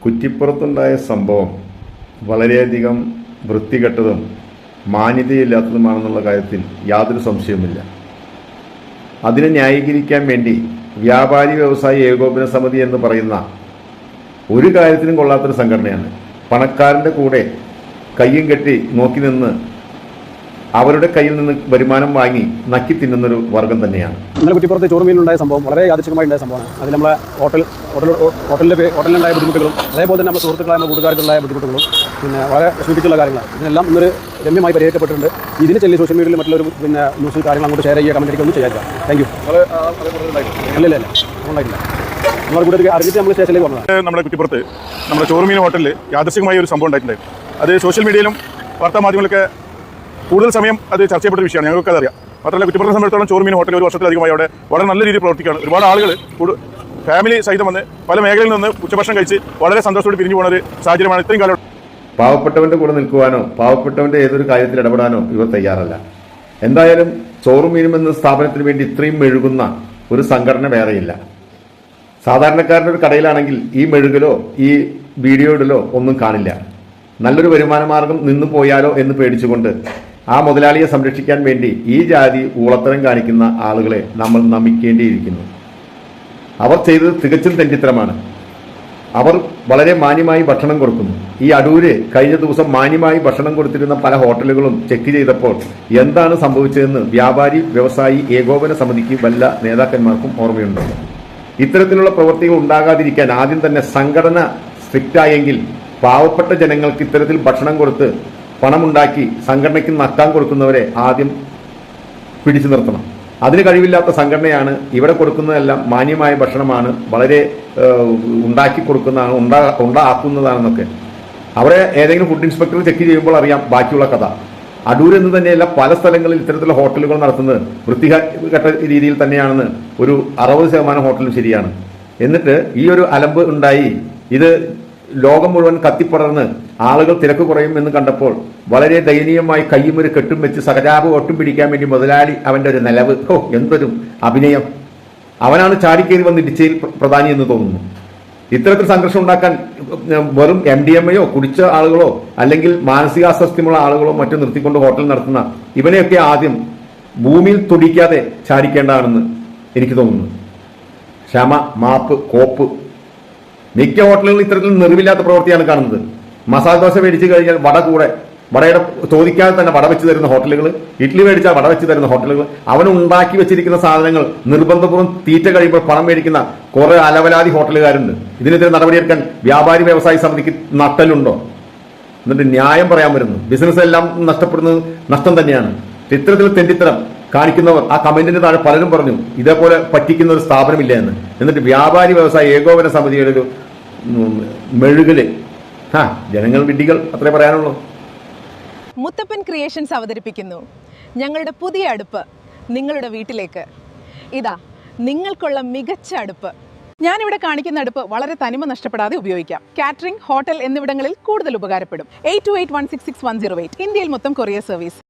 കുറ്റിപ്പുറത്തുണ്ടായ സംഭവം വളരെയധികം വൃത്തികെട്ടതും മാന്യതയില്ലാത്തതുമാണെന്നുള്ള കാര്യത്തിൽ യാതൊരു സംശയവുമില്ല. അതിനെ ന്യായീകരിക്കാൻ വേണ്ടി വ്യാപാരി വ്യവസായി ഏകോപന സമിതി എന്ന് പറയുന്ന ഒരു കാര്യത്തിനും കൊള്ളാത്തൊരു സംഘടനയാണ്. പണക്കാരൻ്റെ കൂടെ കയ്യും കെട്ടി നോക്കി നിന്ന് അവരുടെ കയ്യിൽ നിന്ന് വരുമാനം വാങ്ങി നക്കി തിന്നുന്നൊരു വർഗം തന്നെയാണ്. ഇന്നലെ കുറ്റിപ്പുറത്ത് ചോറുമീനുണ്ടായ സംഭവം വളരെ യാദൃച്ഛികമായി ഉണ്ടായ സംഭവമാണ്. അതിൽ നമ്മളെ ഹോട്ടലിലുണ്ടായ ബുദ്ധിമുട്ടുകളും അതേപോലെ തന്നെ നമ്മുടെ സുഹൃത്തുക്കളായ കൂട്ടുകാർക്കുണ്ടായ ബുദ്ധിമുട്ടുകളും പിന്നെ വളരെ വിഷമിപ്പിച്ചുള്ള കാര്യങ്ങളാണ്. ഇതിനെല്ലാം ഇന്നൊരു രമ്യമായി പരിഹരിക്കപ്പെട്ടിട്ടുണ്ട്. ഇതിന് ചെല്ലി സോഷ്യൽ മീഡിയയിൽ മറ്റുള്ളൊരു പിന്നെ ന്യൂസ് കാര്യങ്ങൾ അങ്ങോട്ട് ഷെയർ ചെയ്യുക, കമൻറ്റ് ഒന്നും ചെയ്യാം. Thank you. ഇല്ല ഉണ്ടായിട്ടില്ല. നമ്മുടെ കൂടെ അറിഞ്ഞിട്ട് നമ്മൾ സ്റ്റേഷനിലേക്ക് വന്നതാണ്. നമ്മുടെ കുറ്റിപ്പുറത്ത് നമ്മുടെ ചോറുമീൻ ഹോട്ടലിൽ യാദൃശ്ചികമായ ഒരു സംഭവം ഉണ്ടായിട്ടുണ്ടായിരുന്നു. അത് സോഷ്യൽ മീഡിയയിലും വാർത്താമാധ്യമങ്ങളൊക്കെ കൂടുതൽ സമയം അത് ചർച്ച ചെയ്യപ്പെട്ട വിഷയമാണ്. ഞങ്ങൾക്ക് അതറിയാം. മാത്രമല്ല കുറ്റിപ്പുറത്തെ സംബന്ധിച്ചിടത്തോളം ചോറുമീൻ ഹോട്ടൽ ഒരു വർഷത്തിലധികമായി അവിടെ വളരെ നല്ല രീതിയിൽ പ്രവർത്തിക്കുകയാണ്. ഒരുപാട് ആളുകൾ ഫാമിലി സഹിതം വന്ന് പല മേഖലയിൽ നിന്ന് ഉച്ചഭക്ഷണം കഴിച്ച് വളരെ സന്തോഷത്തോടെ പിരിഞ്ഞു പോകുന്ന ഒരു സാഹചര്യമാണ് ഇത്രയും കാലം. പാവപ്പെട്ടവന്റെ കൂടെ നിൽക്കുവാനോ പാവപ്പെട്ടവന്റെ ഏതൊരു കാര്യത്തിൽ ഇടപെടാനോ ഇവർ തയ്യാറല്ല. എന്തായാലും ചോറുമീനും എന്ന സ്ഥാപനത്തിന് വേണ്ടി ഇത്രയും മെഴുകുന്ന ഒരു സംഘടന വേറെയില്ല. സാധാരണക്കാരൻ്റെ ഒരു കടയിലാണെങ്കിൽ ഈ മെഴുകലോ ഈ വീഡിയോ ഇടലോ ഒന്നും കാണില്ല. നല്ലൊരു വരുമാന മാർഗം നിന്നു പോയാലോ എന്ന് പേടിച്ചുകൊണ്ട് ആ മുതലാളിയെ സംരക്ഷിക്കാൻ വേണ്ടി ഈ ജാതി ഊളത്തരം കാണിക്കുന്ന ആളുകളെ നമ്മൾ നമിക്കേണ്ടിയിരിക്കുന്നു. അവർ ചെയ്തത് തികച്ചും തെണ്ടിത്തരമാണ്. അവർ വളരെ മാന്യമായി ഭക്ഷണം കൊടുക്കുന്നു. ഈ അടൂര് കഴിഞ്ഞ ദിവസം മാന്യമായി ഭക്ഷണം കൊടുത്തിരുന്ന പല ഹോട്ടലുകളും ചെക്ക് ചെയ്തപ്പോൾ എന്താണ് സംഭവിച്ചതെന്ന് വ്യാപാരി വ്യവസായി ഏകോപന സമിതിക്ക് വല്ല നേതാക്കന്മാർക്കും ഓർമ്മയുണ്ടോ? ഇത്തരത്തിലുള്ള പ്രവൃത്തികൾ ഉണ്ടാകാതിരിക്കാൻ ആദ്യം തന്നെ സംഘടന സ്ട്രിക്റ്റായെങ്കിൽ പാവപ്പെട്ട ജനങ്ങൾക്ക് ഇത്തരത്തിൽ ഭക്ഷണം കൊടുത്ത് പണമുണ്ടാക്കി സംഘടനയ്ക്ക് നക്കാൻ കൊടുക്കുന്നവരെ ആദ്യം പിടിച്ചു നിർത്തണം. അതിന് കഴിവില്ലാത്ത സംഘടനയാണ് ഇവിടെ കൊടുക്കുന്നതെല്ലാം മാന്യമായ ഭക്ഷണമാണ്, വളരെ ഉണ്ടാക്കി കൊടുക്കുന്നതാണ്, ഉണ്ടാക്കുന്നതാണെന്നൊക്കെ അവരെ ഏതെങ്കിലും ഫുഡ് ഇൻസ്പെക്ടർ ചെക്ക് ചെയ്യുമ്പോൾ അറിയാം ബാക്കിയുള്ള കഥ. അടൂർ എന്ന് തന്നെയല്ല പല സ്ഥലങ്ങളിൽ ഇത്തരത്തിലുള്ള ഹോട്ടലുകൾ നടത്തുന്നത് വൃത്തികെട്ട രീതിയിൽ തന്നെയാണെന്ന് ഒരു 60% ഹോട്ടലും ശരിയാണ്. എന്നിട്ട് ഈ ഒരു അലമ്പ് ഉണ്ടായി ഇത് ലോകം മുഴുവൻ കത്തിപ്പടർന്ന് ആളുകൾ തിരക്ക് കുറയും എന്ന് കണ്ടപ്പോൾ വളരെ ദയനീയമായി കയ്യും ഒരു കെട്ടും വെച്ച് സഹജാപം ഒട്ടും പിടിക്കാൻ വേണ്ടി മുതലാളി അവന്റെ ഒരു നിലവ്, എന്തൊരു അഭിനയം! അവനാണ് ചാടിക്കേറി വന്ന് ഇടിച്ചയിൽ പ്രധാനി എന്ന് തോന്നുന്നു. ഇത്തരത്തിൽ സംഘർഷം ഉണ്ടാക്കാൻ വെറും MDMA കുടിച്ച ആളുകളോ അല്ലെങ്കിൽ മാനസികാസ്വാസ്ഥ്യമുള്ള ആളുകളോ മറ്റും നിർത്തിക്കൊണ്ട് ഹോട്ടൽ നടത്തുന്ന ഇവനെയൊക്കെ ആദ്യം ഭൂമിയിൽ തുടിക്കാതെ ചാടിക്കേണ്ടതാണെന്ന് എനിക്ക് തോന്നുന്നു. ക്ഷമ, മാപ്പ്, കോപ്പ്. മിക്ക ഹോട്ടലുകളിൽ ഇത്തരത്തിൽ നിറവില്ലാത്ത പ്രവൃത്തിയാണ് കാണുന്നത്. മസാല ദോശ മേടിച്ചു കഴിഞ്ഞാൽ വടയുടെ ചോദിക്കാതെ തന്നെ വട വെച്ച് തരുന്ന ഹോട്ടലുകൾ, ഇഡ്ഡലി മേടിച്ചാൽ വട വെച്ച് തരുന്ന ഹോട്ടലുകൾ, അവൻ ഉണ്ടാക്കി വെച്ചിരിക്കുന്ന സാധനങ്ങൾ നിർബന്ധപൂർവ്വം തീറ്റ കഴിയുമ്പോൾ പണം മേടിക്കുന്ന കുറെ അലവലാതി ഹോട്ടലുകാരുണ്ട്. ഇതിനെതിരെ നടപടിയെടുക്കാൻ വ്യാപാരി വ്യവസായി സമിതിക്ക് നട്ടലുണ്ടോ? എന്നിട്ട് ന്യായം പറയാൻ വരുന്നു. ബിസിനസ് എല്ലാം നഷ്ടപ്പെടുന്നത് നഷ്ടം തന്നെയാണ്. ഇത്തരത്തിൽ തെണ്ടിത്തരം കാണിക്കുന്നവർ ആ കമന്റിന് താഴെ പലരും പറഞ്ഞു ഇതേപോലെ പറ്റിക്കുന്ന ഒരു സ്ഥാപനമില്ല എന്ന്. എന്നിട്ട് വ്യാപാരി വ്യവസായ ഏകോപന സമിതിയുടെ ഒരു മെഴുകല്. ജനങ്ങൾ വിഡ്ഢികൾ, അത്രേ പറയാനുള്ളൂ. മുത്തപ്പൻ ക്രിയേഷൻസ് അവതരിപ്പിക്കുന്നു ഞങ്ങളുടെ പുതിയ അടുപ്പ് നിങ്ങളുടെ വീട്ടിലേക്ക്. ഇതാ നിങ്ങൾക്കുള്ള മികച്ച അടുപ്പ്. ഞാനിവിടെ കാണിക്കുന്ന അടുപ്പ് വളരെ തനിമ നഷ്ടപ്പെടാതെ ഉപയോഗിക്കാം. കാറ്ററിംഗ്, ഹോട്ടൽ എന്നിവിടങ്ങളിൽ കൂടുതൽ ഉപകാരപ്പെടും. 8281661008 ഇന്ത്യയിൽ മൊത്തം കൊറിയർ സർവീസ്.